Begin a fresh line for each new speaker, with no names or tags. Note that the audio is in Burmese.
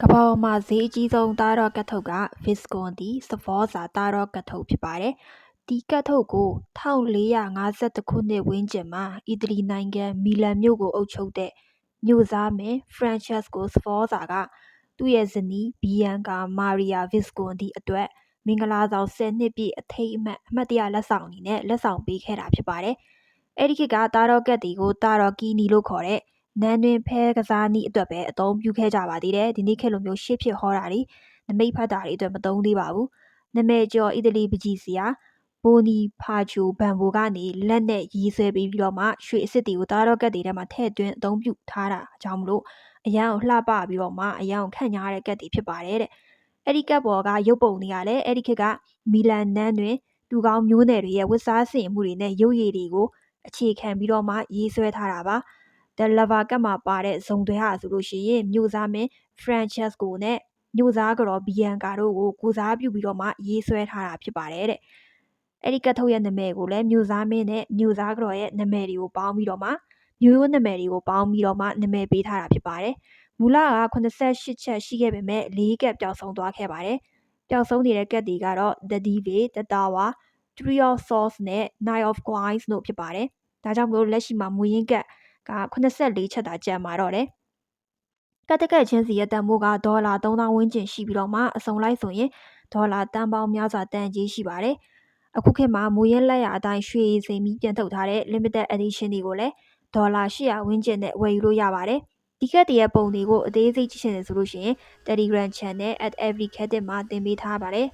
ကမ္ဘာပေါ်မှာဈေးအကြီးဆုံးသားတော့ကတ်ထုပ်က Viscon သည်စဖောစာသားတော့ကတ်ထုပ်ဖြစ်ပါတယ်။ဒီကတ်ထုပ်ကို1451ခုနှစ်ဝန်းကျင်မှာအီတလီနိုင်ငံမီလန်မြို့ကိုအုပ်ချုပ်တဲ့မြို့စားမင်း Francesco Sforza ကသူ့ရဲ့ဇနီး Bianca Maria Visconti အတွက်မင်္ဂလာဆောင်10နှစ်ပြည့်အထိမ်းအမှတ်တရလက်ဆောင်အနေနဲ့လက်ဆောင်ပေးခဲ့တာဖြစ်ပါတယ်။အဲ့ဒီခေတ်ကသားတော့ကတ်တွေကိုသားတော့ကီနီလို့ခေါ်တဲ့နန်းတွင်ဖဲကစားနည်းအတွက်ပဲအသုံးပြုခဲ့ကြပါသေးတယ်ဒီနေ့ခေတ်လိုမျိုးရှေ့ဖြစ်ဟောတာတွေနမိတ်ဖတ်တာတွေအတွက်မသုံးသေးပါဘူးနာမည်ကျော်အီတလီပကြီးစရာဘိုနီဖာချိုဘန်ဘိုကနေလက်နဲ့ရေးဆွဲပြီးတော့မှရွှေအစ်စ်တွေကိုသားတော့ကတ်တွေထဲမှာထည့်သွင်းအသုံးပြုထားတာအကြောင်းမလို့အရန်ကိုလှပပြီးတော့မှအရန်ကိုခန့်ညားတဲ့ကတ်တွေဖြစ်ပါတယ်တဲ့အဲ့ဒီကတ်ပေါ်ကရုပ်ပုံတွေကလည်းအဲ့ဒီခေတ်ကမီလန်နန်းတွင်လူကောင်းမျိုးနယ်တွေရဲ့ဝတ်စားဆင်မှုတွေနဲ့ရုပ်ရည်တွေကိုအခြေခံပြီးတော့မှရေးဆွဲထားတာပါ The Lover ကတ်မှာပါတဲ့ဇုံတွေဟာဆိုလို့ရှိရင်မြို့စားမင်း Francesco နဲ့မြို့စားကတော့ Bianca တို့ကိုကိုစားပြုပြီးတော့မှရေးဆွဲထားတာဖြစ်ပါတယ်တဲ့အဲ့ဒီကတ်ထုတ်ရဲ့နာမည်ကိုလည်းမြို့စားမင်းနဲ့မြို့စားကတော့ရဲ့နာမည်တွေကိုပေါင်းပြီးတော့မှမြို့ရိုးနာမည်တွေကိုပေါင်းပြီးတော့မှနာမည်ပေးထားတာဖြစ်ပါတယ်မူလက88ချက်ရှိခဲ့ပေမဲ့4ကတ်ပျောက်ဆုံးသွားခဲ့ပါတယ်ပျောက်ဆုံးနေတဲ့ကတ်တွေကတော့ The Dive, The Tower, Three of Swords နဲ့ Nine of Coins တို့ဖြစ်ပါတယ်ဒါကြောင့်မလို့လက်ရှိမှာမူရင်းကတ်က84ချက်သာကျန်မှာတော့တယ်ကတ်တကတ်ချင်းစီရဲ့တန်ဖိုးကဒေါ်လာ3000ဝန်းကျင်ရှိပြီးတော့မှအစုံလိုက်ဆိုရင်ဒေါ်လာတန်ပေါင်းများစွာတန်ကြီးရှိပါတယ်အခုခေတ်မှာမူရင်းလက်ရအတိုင်းရွှေစိမ်ပြီးပြန်ထုတ်ထားတဲ့ limited edition တွေကိုလည်းဒေါ်လာ800ဝန်းကျင်နဲ့ဝယ်ယူလို့ရပါတယ်ဒီကတ်တရဲ့ပုံတွေကိုအသေးစိတ်ကြည့်ချင်တယ်ဆိုလို့ရှိရင် Telegram Channel @everycat မှာသင်ပေးထားပါတယ်